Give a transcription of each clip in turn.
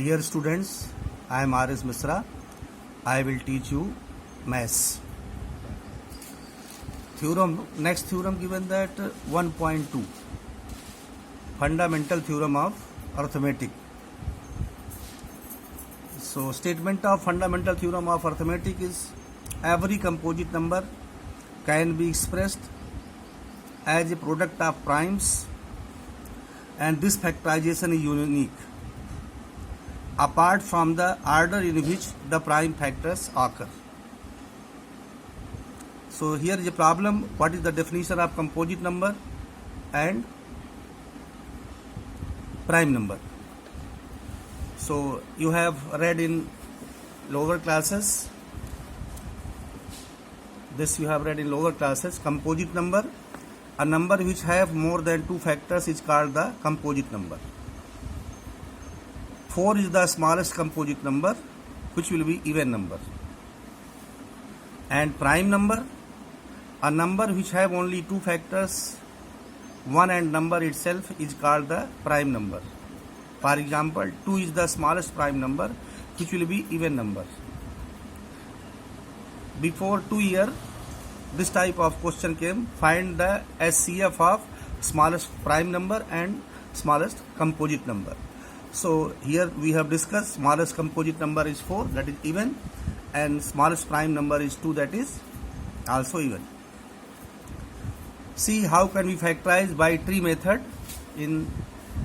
Dear students, I am R.S. Misra. I will teach you maths. Next theorem given that 1.2. Fundamental theorem of arithmetic. So statement of fundamental theorem of arithmetic is every composite number can be expressed as a product of primes, and this factorization is unique apart from the order in which the prime factors occur. So here is a problem. What is the definition of composite number and prime number? So you have read in lower classes. This you have read in lower classes. Composite number, a number which have more than two factors, is called the composite number. 4 is the smallest composite number, which will be even number. And prime number, a number which have only two factors, 1 and number itself, is called the prime number. For example, 2 is the smallest prime number, which will be even number. Before 2 years, this type of question came: find the SCF of smallest prime number and smallest composite number. So here we have discussed smallest composite number is 4, that is even, and smallest prime number is 2, that is also even. See how can we factorize by tree method. In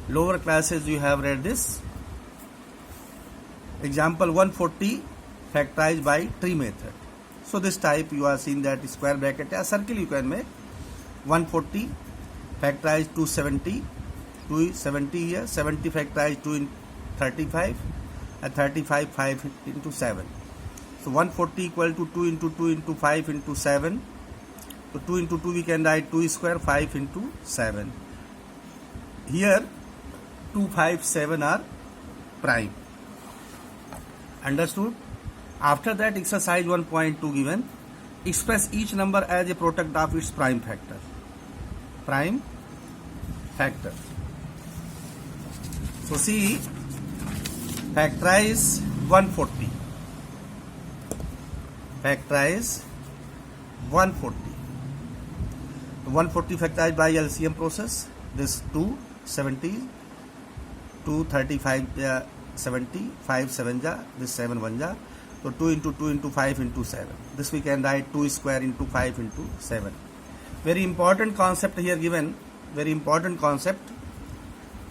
lower classes you have read this. Example 140 factorized by tree method. So this type you are seeing that square bracket a circle you can make. 140 factorized 270. 2 is 70 here, 70 factorized 2 in 35, and 35 5 into 7. So 140 equal to 2 into 2 into 5 into 7. So 2 into 2 we can write 2 square, 5 into 7. Here 2, 5, 7 are prime. Understood? After that, exercise 1.2 given. Express each number as a product of its prime factor. Prime factor. So see, factorize 140. Factorize 140. 140 factorized by LCM process. This 2, 70, 2, 35, 70, 5, 7 ja, this 7 1 ja. So 2 into 2 into 5 into 7. This we can write 2 square into 5 into 7. Very important concept here given. Very important concept.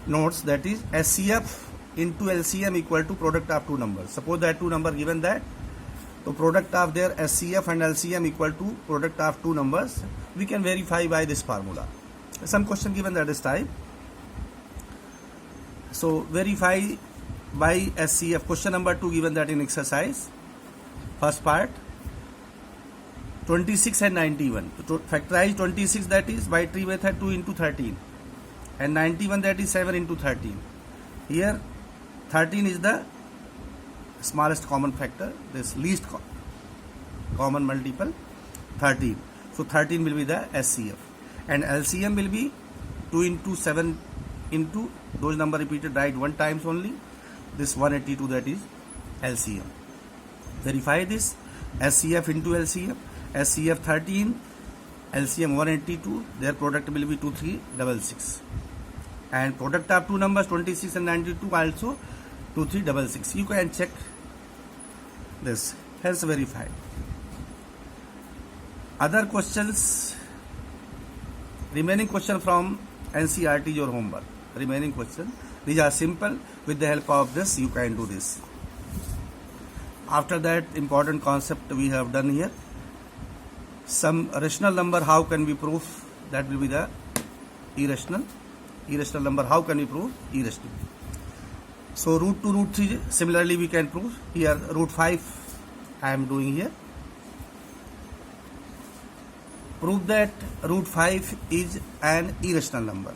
Notes, that is SCF into LCM equal to product of two numbers. Suppose that two number given that. So product of their SCF and LCM equal to product of two numbers. We can verify by this formula. Some question given that is type. So verify by SCF. Question number 2 given that in exercise. First part, 26 and 91. To factorize 26, that is by tree method 2 into 13. And 91, that is 7 into 13. Here 13 is the smallest common factor, this least common multiple, 13. So 13 will be the SCF. And LCM will be 2 into 7 into those number repeated, right, one times only. This 182, that is LCM. Verify this. SCF into LCM. SCF 13, LCM 182. Their product will be 2366. And product of two numbers 26 and 92 also 2366. You can check this. Hence verified. Other questions. Remaining question from NCERT, your homework. Remaining question. These are simple. With the help of this, you can do this. After that, important concept we have done here. Some rational number, how can we prove? That will be the irrational. Irrational number, how can we prove? Irrational. So root 2, root 3, similarly we can prove. Here root 5 I am doing here. Prove that root 5 is an irrational number.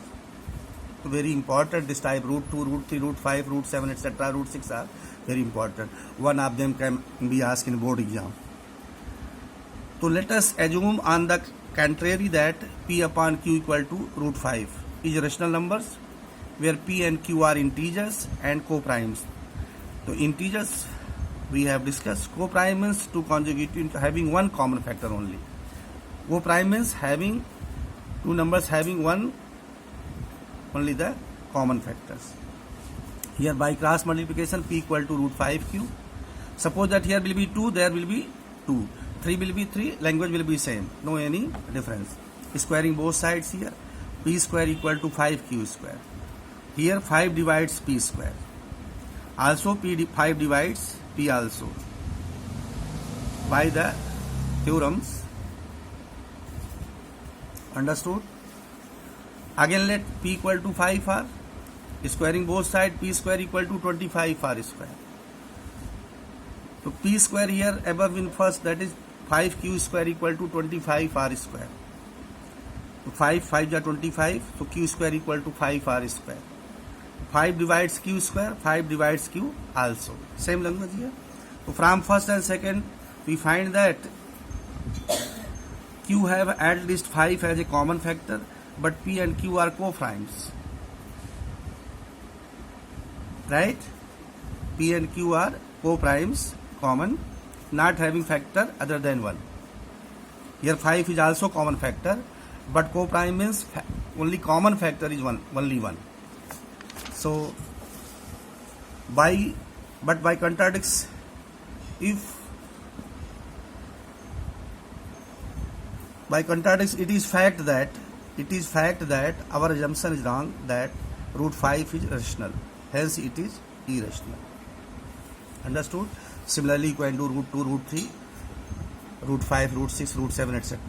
So very important, this type, root 2, root 3, root 5, root 7, etc., root 6 are very important. One of them can be asked in board exam. So let us assume on the contrary that P upon Q equal to root 5 is rational numbers where P and Q are integers and co-primes. So integers we have discussed. Co-prime means two consecutive having one common factor only. Co-prime means having two numbers having one only the common factors. Here by cross multiplication p equal to root 5q. Suppose that here will be 2, there will be 2. 3 will be 3, language will be same. No any difference. Squaring both sides here. P square equal to 5q square. Here 5 divides p square. Also 5 divides p also. By the theorems. Understood? Again let p equal to 5 r. Squaring both sides, p square equal to 25 r square. So p square here above in first, that is 5q square equal to 25 r square. So 5 are 25, so q square equal to 5 r square. 5 divides q square, 5 divides q also. Same language here. So from first and second, we find that q have at least 5 as a common factor, but p and q are co-primes. Right? P and q are co-primes, common, not having factor other than 1. Here 5 is also common factor, but co-prime means only common factor is only 1. So by contradicts, it is fact that our assumption is wrong, that root 5 is rational, hence it is irrational. Understood? Similarly, you can do root 2, root 3, root 5, root 6, root 7, etc.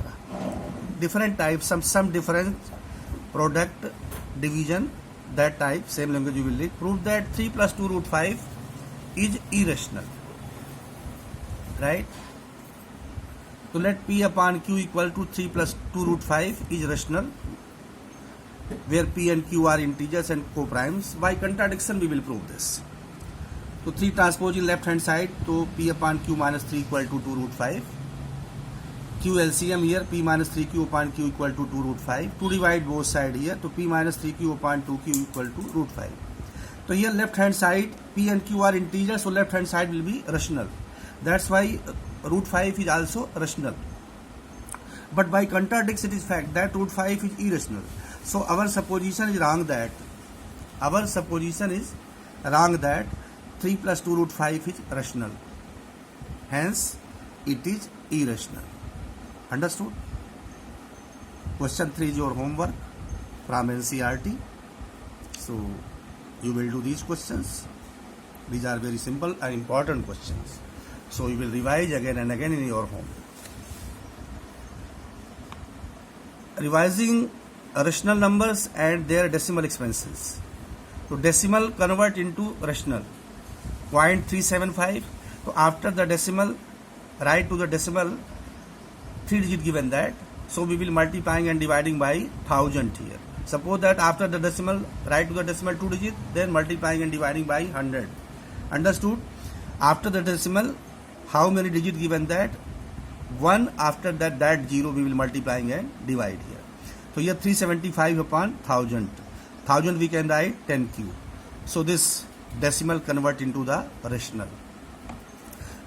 Different types, some different product, division, that type, same language you will read. Prove that 3 plus 2 root 5 is irrational. Right? So let p upon q equal to 3 plus 2 root 5 is rational, where p and q are integers and co-primes. By contradiction we will prove this. So 3 transpose in left hand side, so p upon q minus 3 equal to 2 root 5. Q LCM here, p minus 3q upon q equal to 2 root 5. To divide both side here, so p minus 3q upon 2q equal to root 5. So here left hand side, p and q are integers, so left hand side will be rational. That's why root 5 is also rational. But by contradiction it is fact that root 5 is irrational. So our supposition is wrong that 3 plus 2 root 5 is rational. Hence it is irrational. Understood? Question 3 is your homework from NCERT. So you will do these questions. These are very simple and important questions. So you will revise again and again in your home. Revising rational numbers and their decimal expenses. So decimal convert into rational. 0.375. So after the decimal, write to the decimal 3 digit given that. So we will multiplying and dividing by 1000 here. Suppose that after the decimal, write to the decimal 2 digit, then multiplying and dividing by 100. Understood? After the decimal, how many digit given that? 1. After that 0 we will multiplying and divide here. So here 375 upon 1000. 1000 we can write 10q. So this decimal convert into the rational.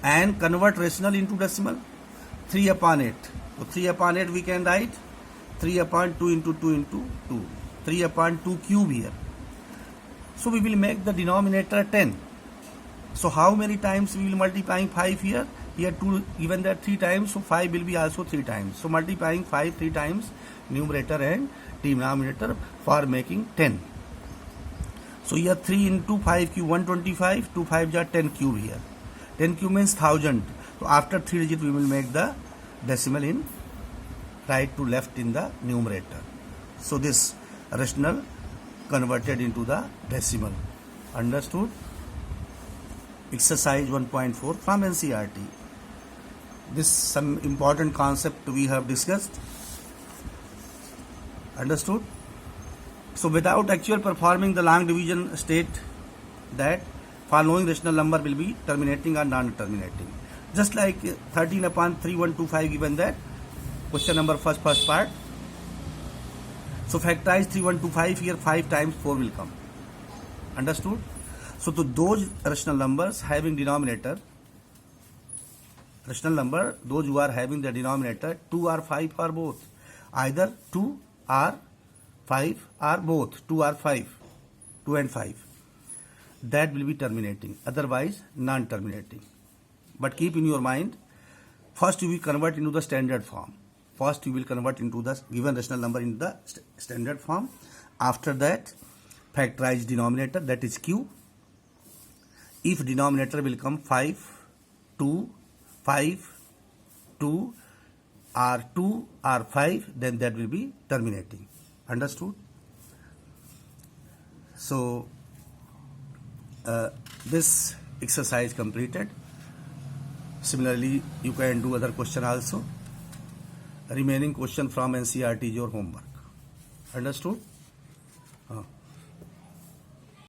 And convert rational into decimal. 3 upon 8. So 3 upon 8 we can write 3 upon 2 into 2 into 2. 3 upon 2 cube here. So we will make the denominator 10. So how many times we will multiplying 5 here? Here 2 given that 3 times, so 5 will be also 3 times. So multiplying 5 3 times, numerator and denominator for making 10. So here 3 into 5 cube 125, 2 5 are 10 cube here. 10 cube means 1000. So after 3 digit we will make the decimal in right to left in the numerator. So this rational converted into the decimal. Understood? Exercise 1.4 from NCERT. This some important concept we have discussed. Understood? So without actual performing the long division state that following rational number will be terminating or non-terminating. Just like 13 upon 3125 given that question number first part. So factorize 3125 here 5 times 4 will come. Understood? So to those rational numbers having denominator, rational number, those who are having the denominator 2 or 5 or both, either 2 or 5 or both, 2 or 5, 2 and 5, that will be terminating, otherwise non-terminating. But keep in your mind, first you will convert into the standard form. First you will convert into the given rational number in the standard form. After that, factorize denominator, that is q. If denominator will come 5, 2, 5, 2 or 2 or 5, then that will be terminating. Understood? So this exercise completed. Similarly, you can do other question also. Remaining question from NCERT is your homework. Understood?